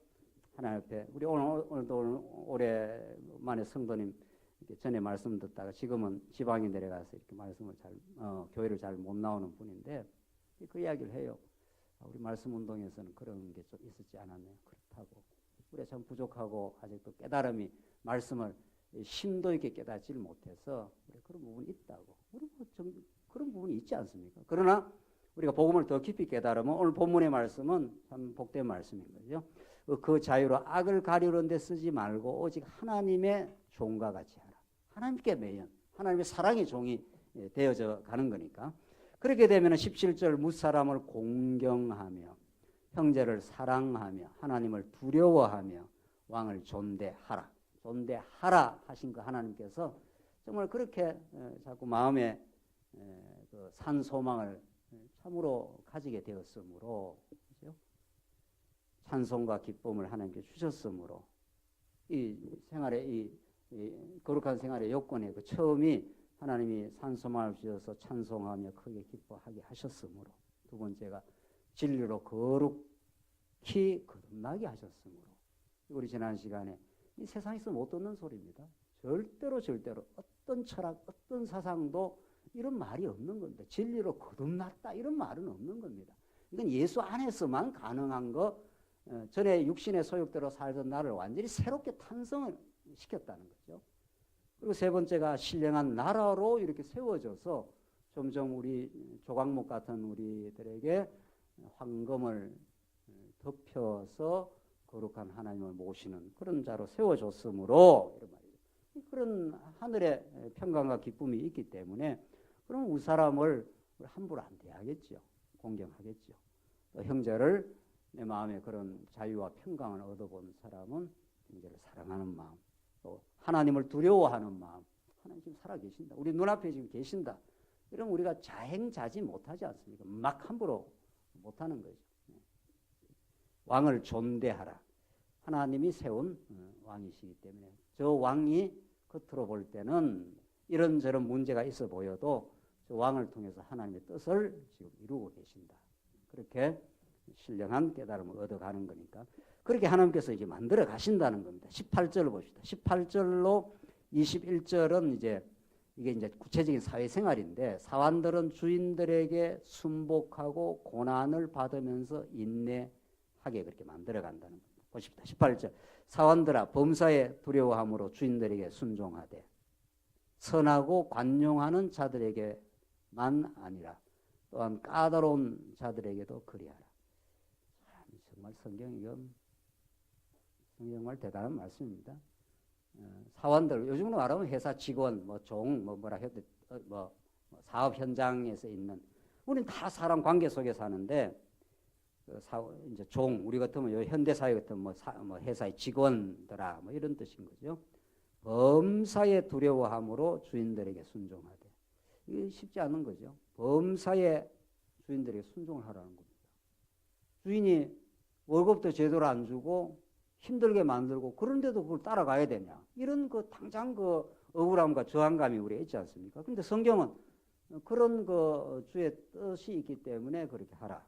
하나님 앞에 우리 오늘도 오랜만에 성도님 전에 말씀 듣다가 지금은 지방에 내려가서 이렇게 말씀을 교회를 잘 못 나오는 분인데 그 이야기를 해요. 우리 말씀 운동에서는 그런 게 좀 있었지 않았나요? 그렇다고 우리가 참 부족하고 아직도 깨달음이 말씀을 심도 있게 깨닫지 못해서 그런 부분이 있다고. 우리 좀 그런 부분이 있지 않습니까? 그러나 우리가 복음을 더 깊이 깨달으면 오늘 본문의 말씀은 참 복된 말씀인 거죠. 그 자유로 악을 가리우는 데 쓰지 말고 오직 하나님의 종과 같이 하라. 하나님께 매연, 하나님의 사랑의 종이 되어져 가는 거니까. 그렇게 되면 17절 무사람을 공경하며 형제를 사랑하며 하나님을 두려워하며 왕을 존대하라. 존대하라 하신 그 하나님께서 정말 그렇게 자꾸 마음에 그 산 소망을 참으로 가지게 되었으므로, 그렇죠? 찬송과 기쁨을 하나님께 주셨으므로 이 생활의 이 거룩한 생활의 요건의 그 처음이 하나님이 산 소망을 주셔서 찬송하며 크게 기뻐하게 하셨으므로, 두 번째가 진리로 거룩히 거듭나게 하셨으므로. 우리 지난 시간에 이 세상에서 못 듣는 소리입니다. 절대로 어떤 철학, 어떤 사상도 이런 말이 없는 겁니다. 진리로 거듭났다 이런 말은 없는 겁니다. 이건 예수 안에서만 가능한 거. 전에 육신의 소욕대로 살던 나를 완전히 새롭게 탄생을 시켰다는 거죠. 그리고 세 번째가 신령한 나라로 이렇게 세워져서 점점 우리 조각목 같은 우리들에게 황금을 덮여서 거룩한 하나님을 모시는 그런 자로 세워줬으므로, 이런 말이죠. 그런 하늘의 평강과 기쁨이 있기 때문에 그럼 우리 사람을 함부로 안 대하겠죠. 공경하겠죠. 또 형제를 내 마음에 그런 자유와 평강을 얻어본 사람은 형제를 사랑하는 마음, 또 하나님을 두려워하는 마음. 하나님 지금 살아계신다. 우리 눈앞에 지금 계신다. 이러면 우리가 자행자지 못하지 않습니까? 막 함부로 못하는 거죠. 왕을 존대하라. 하나님이 세운 왕이시기 때문에 저 왕이 겉으로 볼 때는 이런저런 문제가 있어 보여도 저 왕을 통해서 하나님의 뜻을 지금 이루고 계신다. 그렇게 신령한 깨달음을 얻어가는 거니까 그렇게 하나님께서 이제 만들어 가신다는 겁니다. 18절을 봅시다. 18절로 21절은 이게 이제 구체적인 사회생활인데, 사환들은 주인들에게 순복하고 고난을 받으면서 인내하게 그렇게 만들어 간다는 겁니다. 보십시다. 18절. 사환들아 범사에 두려워함으로 주인들에게 순종하되 선하고 관용하는 자들에게만 아니라 또한 까다로운 자들에게도 그리하라. 정말 성경이 정말 대단한 말씀입니다. 사원들, 요즘으로 말하면 회사 직원, 뭐라 해도 사업 현장에서 있는, 우리는 다 사람 관계 속에 사는데, 이제 우리 같으면 현대 사회 같으면 회사의 직원들아, 이런 뜻인 거죠. 범사에 두려워함으로 주인들에게 순종하되. 이게 쉽지 않은 거죠. 범사에 주인들에게 순종을 하라는 겁니다. 주인이 월급도 제대로 안 주고 힘들게 만들고 그런데도 그걸 따라가야 되냐? 이런 그 당장 그 억울함과 저항감이 우리가 있지 않습니까? 근데 성경은 그런 그 주의 뜻이 있기 때문에 그렇게 하라.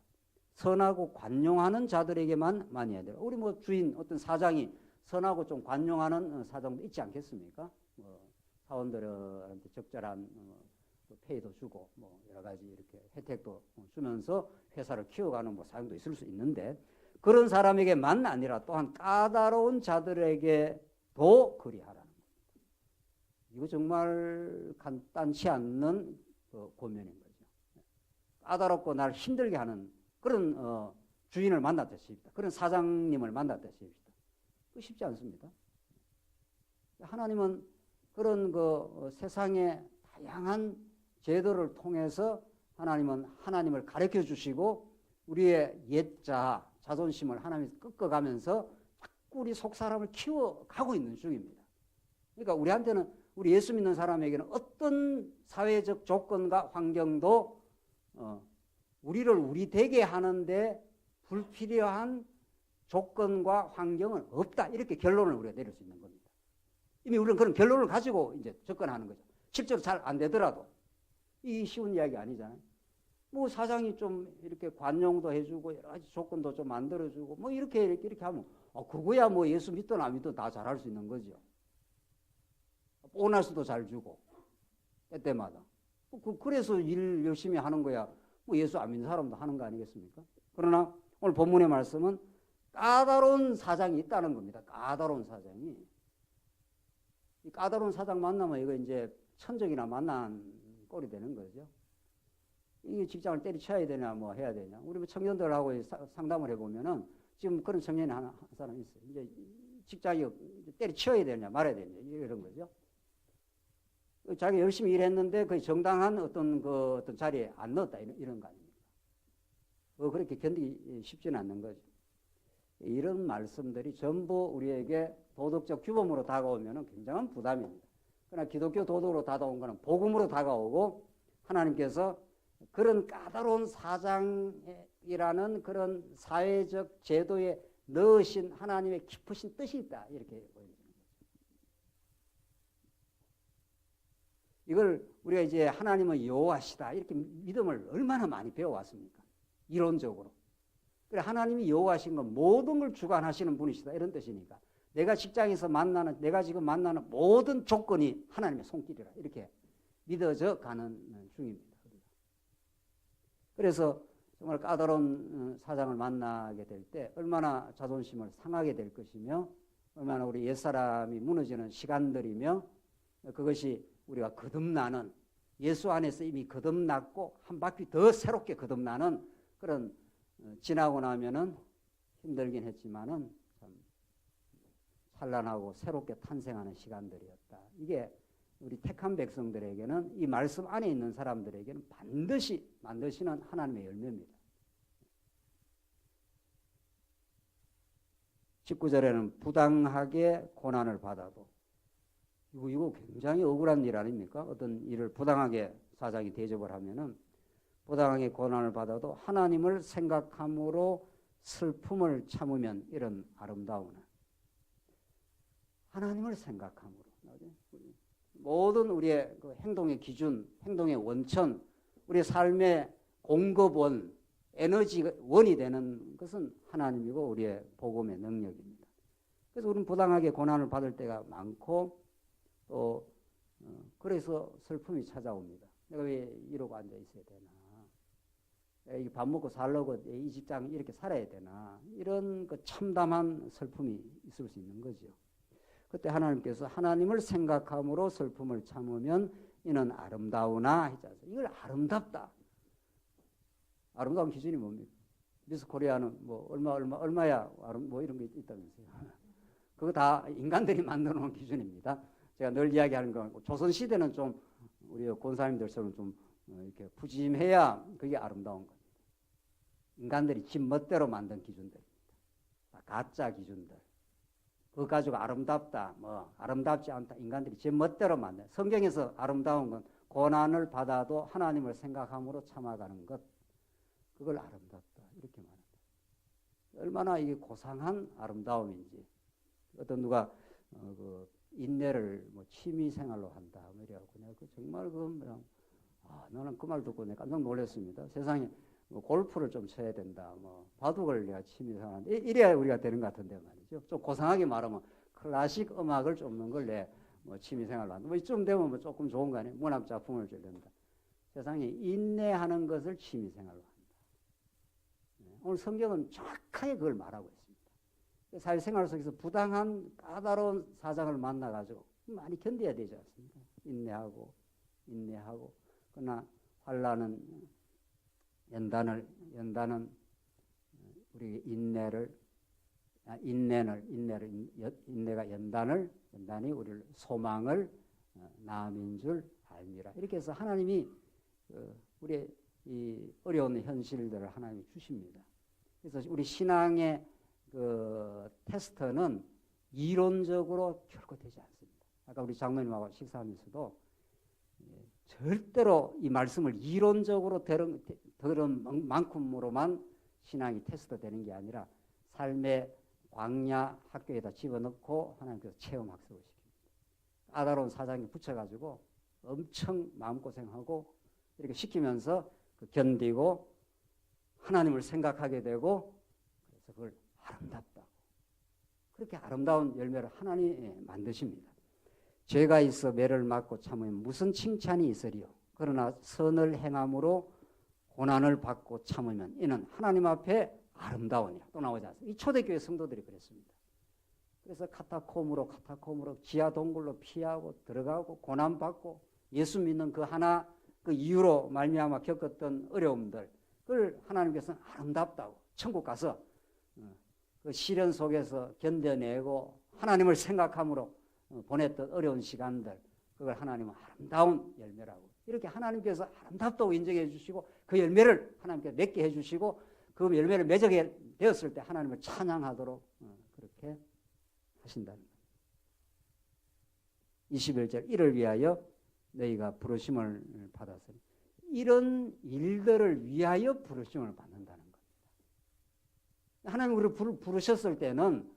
선하고 관용하는 자들에게만 많이 해야 돼요. 우리 뭐 주인 어떤 사장이 선하고 좀 관용하는 사장도 있지 않겠습니까? 사원들한테 적절한 페이도 주고 뭐 여러 가지 이렇게 혜택도 주면서 회사를 키워가는 뭐 사장도 있을 수 있는데 그런 사람에게만 아니라 또한 까다로운 자들에게도 그리하라는 겁니다. 이거 정말 간단치 않는 고면인 거죠. 까다롭고 날 힘들게 하는 그런 주인을 만났다 싶다. 그런 사장님을 만났다 싶다. 그 쉽지 않습니다. 하나님은 그런 그 세상의 다양한 제도를 통해서 하나님은 하나님을 가르쳐 주시고 우리의 옛자 자존심을 하나님이 꺾어가면서 자꾸 우리 속 사람을 키워가고 있는 중입니다. 그러니까 우리한테는 우리 예수 믿는 사람에게는 어떤 사회적 조건과 환경도 우리를 우리 되게 하는데 불필요한 조건과 환경은 없다. 이렇게 결론을 우리가 내릴 수 있는 겁니다. 이미 우리는 그런 결론을 가지고 이제 접근하는 거죠. 실제로 잘 안 되더라도 이 쉬운 이야기 아니잖아요. 뭐 사장이 좀 이렇게 관용도 해주고 여러 가지 조건도 좀 만들어주고 뭐 이렇게 하면 그거야 뭐 예수 믿든 안 믿든 다 잘할 수 있는 거죠. 보너스도 잘 주고 때때마다. 그래서 일 열심히 하는 거야. 뭐 예수 안 믿는 사람도 하는 거 아니겠습니까? 그러나 오늘 본문의 말씀은 까다로운 사장이 있다는 겁니다. 까다로운 사장이. 이 까다로운 사장 만나면 이거 이제 천적이나 만난 꼴이 되는 거죠. 이 직장을 때려쳐야 되냐 뭐 해야 되냐. 우리 청년들하고 상담을 해보면은 지금 그런 청년이 한 사람 있어요. 이제 직장이 때려쳐야 되냐 말아야 되냐 이런 거죠. 자기 열심히 일했는데 그 정당한 어떤 자리에 안 넣었다 이런 거 아닙니까? 그렇게 견디기 쉽지는 않는 거죠. 이런 말씀들이 전부 우리에게 도덕적 규범으로 다가오면 굉장한 부담입니다. 그러나 기독교 도덕으로 다가온 것은 복음으로 다가오고 하나님께서 그런 까다로운 사장이라는 그런 사회적 제도에 넣으신 하나님의 깊으신 뜻이 있다. 이렇게 보여주는 거죠. 이걸 우리가 이제 하나님은 여호와시다. 이렇게 믿음을 얼마나 많이 배워왔습니까? 이론적으로. 그래 하나님이 여호와신 건 모든 걸 주관하시는 분이시다. 이런 뜻이니까. 내가 직장에서 내가 지금 만나는 모든 조건이 하나님의 손길이라. 이렇게 믿어져 가는 중입니다. 그래서 정말 까다로운 사장을 만나게 될 때 얼마나 자존심을 상하게 될 것이며 얼마나 우리 옛사람이 무너지는 시간들이며 그것이 우리가 거듭나는 예수 안에서 이미 거듭났고 한 바퀴 더 새롭게 거듭나는 그런 지나고 나면은 힘들긴 했지만은 참 찬란하고 새롭게 탄생하는 시간들이었다. 이게 우리 택한 백성들에게는 이 말씀 안에 있는 사람들에게는 반드시 만드시는 하나님의 열매입니다. 19절에는 부당하게 고난을 받아도 이거 굉장히 억울한 일 아닙니까? 어떤 일을 부당하게 사장이 대접을 하면은 부당하게 고난을 받아도 하나님을 생각함으로 슬픔을 참으면 이런 아름다운 하나님을 생각함으로 모든 우리의 그 행동의 기준, 행동의 원천, 우리의 삶의 공급원, 에너지원이 되는 것은 하나님이고 우리의 복음의 능력입니다. 그래서 우리는 부당하게 고난을 받을 때가 많고 또 그래서 슬픔이 찾아옵니다. 내가 왜 이러고 앉아 있어야 되나? 밥 먹고 살려고 이 직장 이렇게 살아야 되나? 이런 그 참담한 슬픔이 있을 수 있는 거죠. 그때 하나님께서 하나님을 생각함으로 슬픔을 참으면 이는 아름다우나 했잖아요. 이걸 아름답다. 아름다운 기준이 뭡니까? 미스 코리아는 뭐 얼마야 뭐 이런 게 있다면서요. 그거 다 인간들이 만들어 놓은 기준입니다. 제가 늘 이야기하는 건 조선 시대는 좀 우리 권사님들처럼 좀 이렇게 푸짐해야 그게 아름다운 겁니다. 인간들이 지 멋대로 만든 기준들입니다. 가짜 기준들. 그거 가지고 아름답다, 뭐 아름답지 않다. 인간들이 제 멋대로 만든. 성경에서 아름다운 건 고난을 받아도 하나님을 생각함으로 참아가는 것. 그걸 아름답다. 이렇게 말합니다. 얼마나 이게 고상한 아름다움인지. 어떤 누가 그 인내를 뭐 취미 생활로 한다 뭐 이래갖고 내가 정말 그냥 나는 그 말 듣고 내가 깜짝 놀랐습니다. 세상에 뭐 골프를 좀 쳐야 된다, 뭐 바둑을 내가 취미 생활한다 이래야 우리가 되는 것 같은데 말이죠. 좀 고상하게 말하면 클래식 음악을 쫓는 걸 내 뭐 취미 생활로 한다. 뭐 이쯤 되면 뭐 조금 좋은 거 아니에요? 문학 작품을 읽는다. 세상에 인내하는 것을 취미 생활로 한다. 오늘 성경은 정확하게 그걸 말하고 있습니다. 사회생활 속에서 부당한 까다로운 사정을 만나가지고 많이 견뎌야 되지 않습니까? 인내하고 그러나 환난은 연단은 우리 인내가 연단이 우리를 소망을 낳음인 줄 알미라. 이렇게 해서 하나님이 우리의 이 어려운 현실들을 하나님이 주십니다. 그래서 우리 신앙의 그 테스트는 이론적으로 결코 되지 않습니다. 아까 우리 장로님하고 식사하면서도 절대로 이 말씀을 이론적으로 들은 만큼으로만 신앙이 테스트 되는 게 아니라 삶의 광야 학교에다 집어넣고 하나님께서 체험학습을 시킵니다. 까다로운 사장에 붙여가지고 엄청 마음고생하고 이렇게 시키면서 견디고 하나님을 생각하게 되고 그래서 그걸 아름답다고 그렇게 아름다운 열매를 하나님이 만드십니다. 죄가 있어 매를 맞고 참으면 무슨 칭찬이 있으리요. 그러나 선을 행함으로 고난을 받고 참으면 이는 하나님 앞에 아름다우니라. 또 나오지 않습니까? 이 초대교회 성도들이 그랬습니다. 그래서 카타콤으로 지하 동굴로 피하고 들어가고 고난받고 예수 믿는 그 이유로 말미암아 겪었던 어려움들 그걸 하나님께서는 아름답다고 천국 가서 그 시련 속에서 견뎌내고 하나님을 생각함으로 보냈던 어려운 시간들 그걸 하나님은 아름다운 열매라고 이렇게 하나님께서 아름답다고 인정해 주시고 그 열매를 하나님께서 맺게 해주시고 그 열매를 맺게 되었을 때 하나님을 찬양하도록 그렇게 하신다는 거예요. 21절 이를 위하여 너희가 부르심을 받았으니 이런 일들을 위하여 부르심을 받는다는 겁니다. 하나님 우리를 부르셨을 때는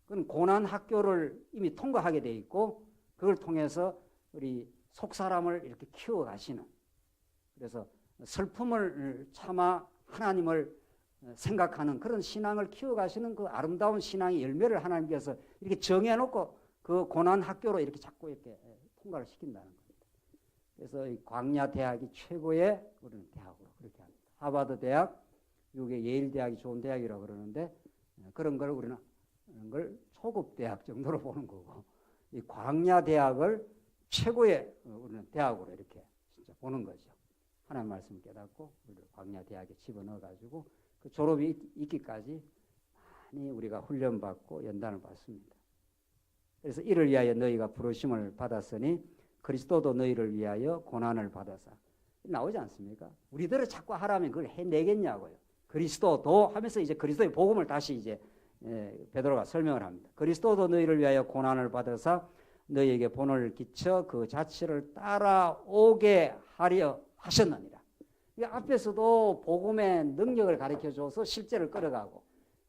그건 고난 학교를 이미 통과하게 돼 있고 그걸 통해서 우리 속사람을 이렇게 키워가시는 그래서 슬픔을 참아 하나님을 생각하는 그런 신앙을 키워가시는 그 아름다운 신앙의 열매를 하나님께서 이렇게 정해놓고 그 고난 학교로 이렇게 자꾸 이렇게 통과를 시킨다는 겁니다. 그래서 이 광야 대학이 최고의 우리는 대학으로 그렇게 합니다. 하버드 대학, 미국의 예일 대학이 좋은 대학이라고 그러는데 그런 걸 우리는 초급 대학 정도로 보는 거고 이 광야 대학을 최고의 우리는 대학으로 이렇게 진짜 보는 거죠. 하나님 말씀 깨닫고 우리를 광야 대학에 집어넣어가지고 그 졸업이 있기까지 많이 우리가 훈련받고 연단을 받습니다. 그래서 이를 위하여 너희가 부르심을 받았으니 그리스도도 너희를 위하여 고난을 받아서 나오지 않습니까? 우리들을 자꾸 하라면 그걸 해내겠냐고요. 그리스도도 하면서 이제 그리스도의 복음을 다시 이제 베드로가 설명을 합니다. 그리스도도 너희를 위하여 고난을 받아서 너희에게 본을 끼쳐 그 자취를 따라오게 하려 하셨느니라. 이 앞에서도 복음의 능력을 가르쳐줘서 실제를 끌어가고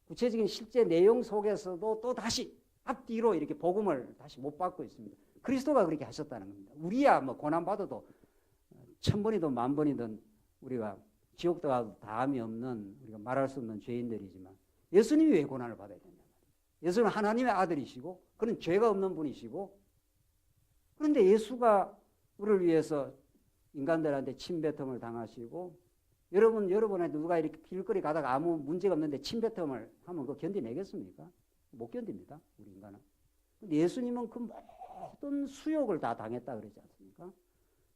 구체적인 실제 내용 속에서도 또 다시 앞뒤로 이렇게 복음을 다시 못 받고 있습니다. 그리스도가 그렇게 하셨다는 겁니다. 우리야 뭐 고난받아도 1000번이든 10,000번이든 우리가 지옥도 가도 다함이 없는 우리가 말할 수 없는 죄인들이지만 예수님이 왜 고난을 받아야 되냐. 예수는 하나님의 아들이시고 그런 죄가 없는 분이시고 그런데 예수가 우리를 위해서 인간들한테 침뱉음을 당하시고 여러분한테 누가 이렇게 길거리 가다가 아무 문제가 없는데 침뱉음을 하면 그거 견디내겠습니까? 못 견딥니다. 우리 인간은. 근데 예수님은 그 모든 수욕을 다 당했다 그러지 않습니까?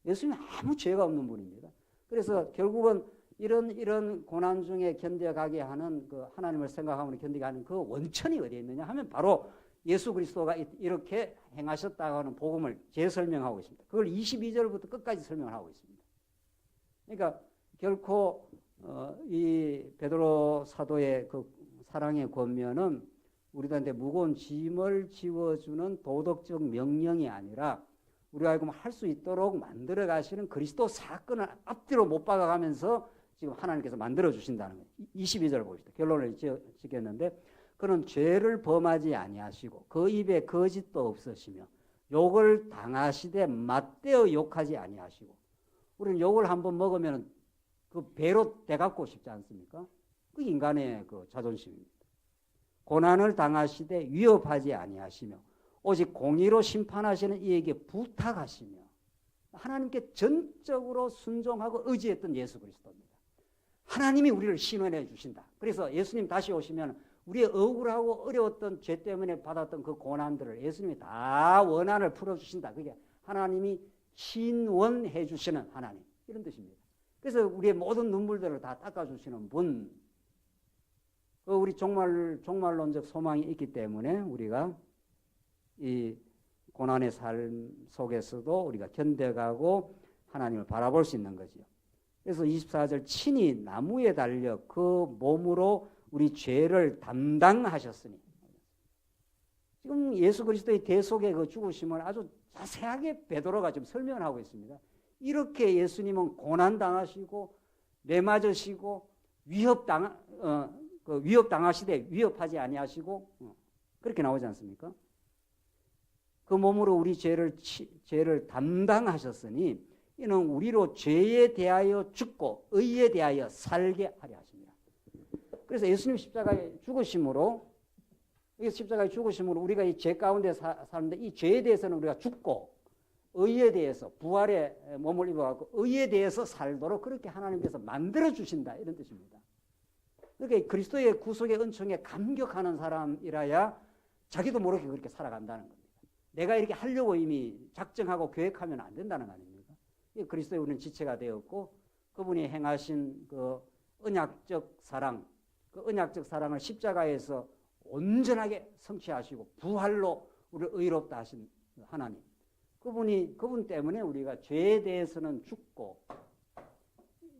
예수님은 아무 죄가 없는 분입니다. 그래서 결국은 이런 고난 중에 견뎌가게 하는 그 하나님을 생각하면 견디게 하는 그 원천이 어디에 있느냐 하면 바로 예수 그리스도가 이렇게 행하셨다고 하는 복음을 재설명하고 있습니다. 그걸 22절부터 끝까지 설명을 하고 있습니다. 그러니까 결코 이 베드로 사도의 그 사랑의 권면은 우리들한테 무거운 짐을 지워주는 도덕적 명령이 아니라 우리가 알고 할 수 있도록 만들어 가시는 그리스도 사건을 앞뒤로 못 박아가면서 지금 하나님께서 만들어 주신다는 거예요. 22절 보시죠. 결론을 짓겠는데 그는 죄를 범하지 아니하시고 그 입에 거짓도 없으시며 욕을 당하시되 맞대어 욕하지 아니하시고. 우리는 욕을 한번 먹으면 그 배로 되갚고 싶지 않습니까? 그 인간의 그 자존심입니다. 고난을 당하시되 위협하지 아니하시며 오직 공의로 심판하시는 이에게 부탁하시며. 하나님께 전적으로 순종하고 의지했던 예수 그리스도입니다. 하나님이 우리를 신원해 주신다. 그래서 예수님 다시 오시면 우리의 억울하고 어려웠던 죄 때문에 받았던 그 고난들을 예수님이 다 원한을 풀어주신다. 그게 하나님이 신원해 주시는 하나님, 이런 뜻입니다. 그래서 우리의 모든 눈물들을 다 닦아주시는 분, 우리 종말론적 소망이 있기 때문에 우리가 이 고난의 삶 속에서도 우리가 견뎌가고 하나님을 바라볼 수 있는 거죠. 그래서 24절 친히 나무에 달려 그 몸으로 우리 죄를 담당하셨으니. 지금 예수 그리스도의 대속의 그 죽으심을 아주 자세하게 베드로가 지금 설명하고 있습니다. 이렇게 예수님은 고난당하시고 매맞으시고 위협당하시되 위협하지 아니하시고 그렇게 나오지 않습니까? 그 몸으로 우리 죄를 담당하셨으니 이는 우리로 죄에 대하여 죽고 의에 대하여 살게 하려 하십니다. 그래서 예수님 십자가에 죽으심으로 우리가 이 죄 가운데 사는데 이 죄에 대해서는 우리가 죽고 의에 대해서 부활의 몸을 입어갖고 의에 대해서 살도록 그렇게 하나님께서 만들어 주신다, 이런 뜻입니다. 그러니까 그리스도의 구속의 은총에 감격하는 사람이라야 자기도 모르게 그렇게 살아간다는 겁니다. 내가 이렇게 하려고 이미 작정하고 계획하면 안 된다는 거 아닙니까? 그리스도의 우리는 지체가 되었고 그분이 행하신 그 언약적 사랑, 그 언약적 사랑을 십자가에서 온전하게 성취하시고 부활로 우리를 의롭다 하신 하나님, 그분 때문에 우리가 죄에 대해서는 죽고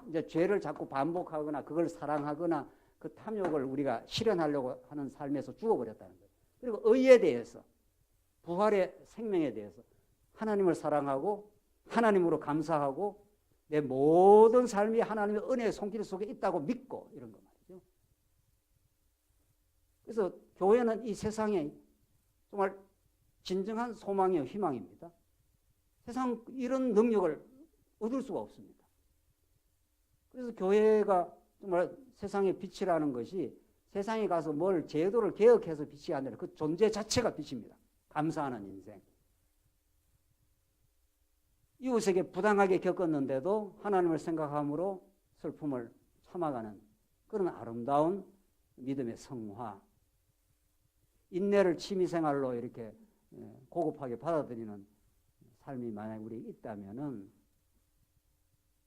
이제 죄를 자꾸 반복하거나 그걸 사랑하거나 그 탐욕을 우리가 실현하려고 하는 삶에서 죽어버렸다는 거예요. 그리고 의에 대해서, 부활의 생명에 대해서 하나님을 사랑하고 하나님으로 감사하고 내 모든 삶이 하나님의 은혜의 손길 속에 있다고 믿고, 이런 거 말이죠. 그래서 교회는 이 세상에 정말 진정한 소망이요 희망입니다. 세상 이런 능력을 얻을 수가 없습니다. 그래서 교회가 정말 세상의 빛이라는 것이 세상에 가서 뭘 제도를 개혁해서 빛이 아니라 그 존재 자체가 빛입니다. 감사하는 인생. 이웃에게 부당하게 겪었는데도 하나님을 생각함으로 슬픔을 참아가는 그런 아름다운 믿음의 성화. 인내를 취미생활로 이렇게 고급하게 받아들이는 삶이 만약 우리 있다면은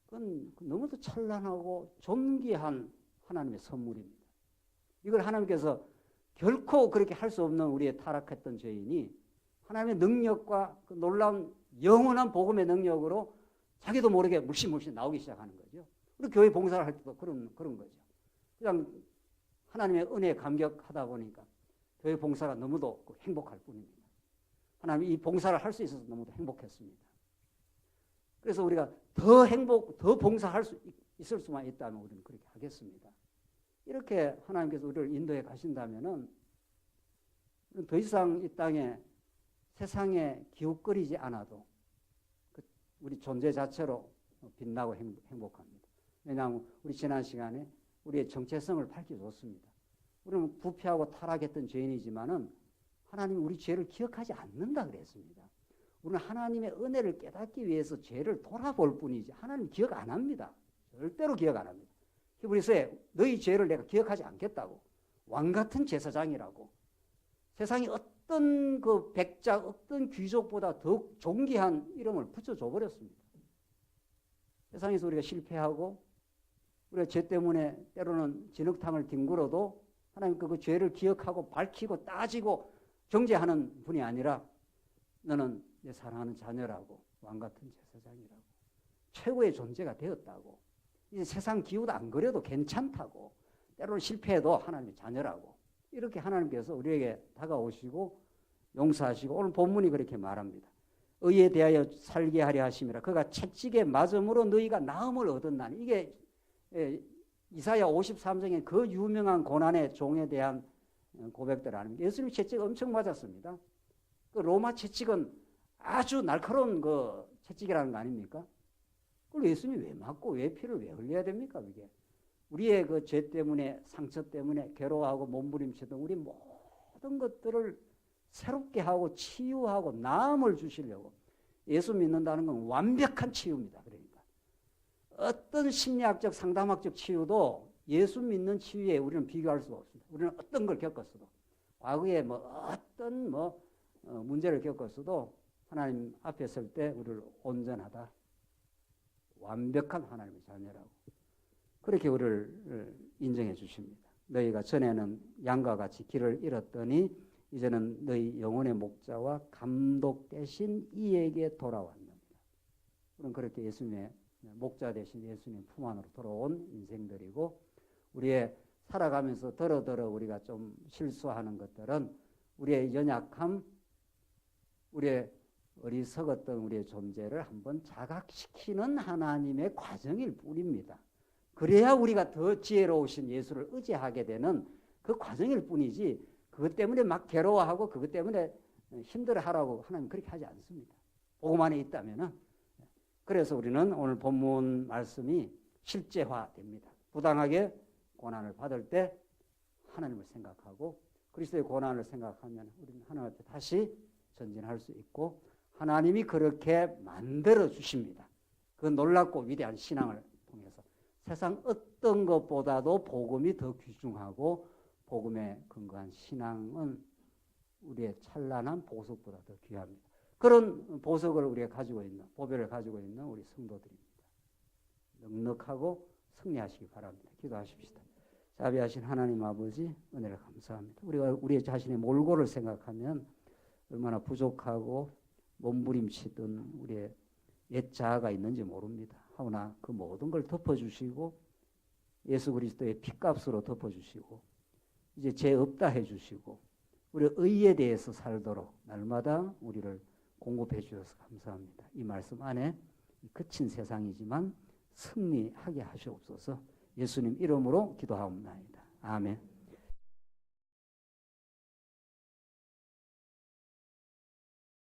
그건 너무도 찬란하고 존귀한 하나님의 선물입니다. 이걸 하나님께서 결코 그렇게 할 수 없는 우리의 타락했던 죄인이 하나님의 능력과 그 놀라운 영원한 복음의 능력으로 자기도 모르게 물씬 나오기 시작하는 거죠. 우리 교회 봉사를 할 때도 그런 거죠. 그냥 하나님의 은혜에 감격하다 보니까 교회 봉사가 너무도 행복할 뿐입니다. 하나님이 이 봉사를 할 수 있어서 너무도 행복했습니다. 그래서 우리가 더 봉사할 수 있을 수만 있다면 우리는 그렇게 하겠습니다. 이렇게 하나님께서 우리를 인도해 가신다면은 더 이상 이 땅에 세상에 기웃거리지 않아도 우리 존재 자체로 빛나고 행복합니다. 왜냐하면 우리 지난 시간에 우리의 정체성을 밝혀줬습니다. 우리는 부패하고 타락했던 죄인이지만은 하나님이 우리 죄를 기억하지 않는다 그랬습니다. 우리는 하나님의 은혜를 깨닫기 위해서 죄를 돌아볼 뿐이지 하나님 기억 안 합니다. 절대로 기억 안 합니다. 히브리서에 너희 죄를 내가 기억하지 않겠다고, 왕같은 제사장이라고, 세상에 어떤 그 백작, 어떤 귀족보다 더욱 존귀한 이름을 붙여줘 버렸습니다. 세상에서 우리가 실패하고 우리가 죄 때문에 때로는 진흙탕을 뒹굴어도 하나님 그 죄를 기억하고 밝히고 따지고 정죄하는 분이 아니라 너는 내 사랑하는 자녀라고, 왕같은 제사장이라고, 최고의 존재가 되었다고, 이제 세상 기후도 안 그래도 괜찮다고, 때로는 실패해도 하나님의 자녀라고, 이렇게 하나님께서 우리에게 다가오시고 용서하시고, 오늘 본문이 그렇게 말합니다. 의에 대하여 살게 하려 하심이라. 그가 채찍에 맞음으로 너희가 나음을 얻었나니. 이게 이사야 53장의 그 유명한 고난의 종에 대한 고백들 아닙니까? 예수님 채찍 엄청 맞았습니다. 그 로마 채찍은 아주 날카로운 그 채찍이라는 거 아닙니까? 그걸 예수님이 왜 맞고 왜 피를 왜 흘려야 됩니까? 그게 우리의 그 죄 때문에 상처 때문에 괴로워하고 몸부림치던 우리 모든 것들을 새롭게 하고 치유하고 나음을 주시려고 예수 믿는다는 건 완벽한 치유입니다. 그러니까 어떤 심리학적 상담학적 치유도 예수 믿는 치유에 우리는 비교할 수가 없습니다. 우리는 어떤 걸 겪었어도 과거에 뭐 어떤 문제를 겪었어도 하나님 앞에 설 때 우리를 온전하다, 완벽한 하나님의 자녀라고 그렇게 우리를 인정해 주십니다. 너희가 전에는 양과 같이 길을 잃었더니 이제는 너희 영혼의 목자와 감독 되신 이에게 돌아왔느니라. 우리는 그렇게 예수님의 목자 되신 예수님 품 안으로 돌아온 인생들이고 우리의 살아가면서 더러더러 우리가 좀 실수하는 것들은 우리의 연약함, 우리의 어리석었던 우리의 존재를 한번 자각시키는 하나님의 과정일 뿐입니다. 그래야 우리가 더 지혜로우신 예수를 의지하게 되는 그 과정일 뿐이지 그것 때문에 막 괴로워하고 그것 때문에 힘들어하라고 하나님 그렇게 하지 않습니다. 복음 안에 있다면은. 그래서 우리는 오늘 본문 말씀이 실제화됩니다. 부당하게 고난을 받을 때 하나님을 생각하고 그리스도의 고난을 생각하면 우리는 하나님 앞에 다시 전진할 수 있고 하나님이 그렇게 만들어 주십니다. 그 놀랍고 위대한 신앙을 통해서 세상 어떤 것보다도 복음이 더 귀중하고 복음에 근거한 신앙은 우리의 찬란한 보석보다 더 귀합니다. 그런 보석을 우리가 가지고 있는, 보배를 가지고 있는 우리 성도들입니다. 넉넉하고 승리하시기 바랍니다. 기도하십시다. 자비하신 하나님 아버지 은혜를 감사합니다. 우리가 우리 자신의 몰골을 생각하면 얼마나 부족하고 몸부림치던 우리의 옛 자아가 있는지 모릅니다. 하오나 그 모든 걸 덮어주시고 예수 그리스도의 핏값으로 덮어주시고 이제 죄 없다 해주시고 우리 의에 대해서 살도록 날마다 우리를 공급해 주셔서 감사합니다. 이 말씀 안에 거친 세상이지만 승리하게 하시옵소서. 예수님 이름으로 기도하옵나이다. 아멘.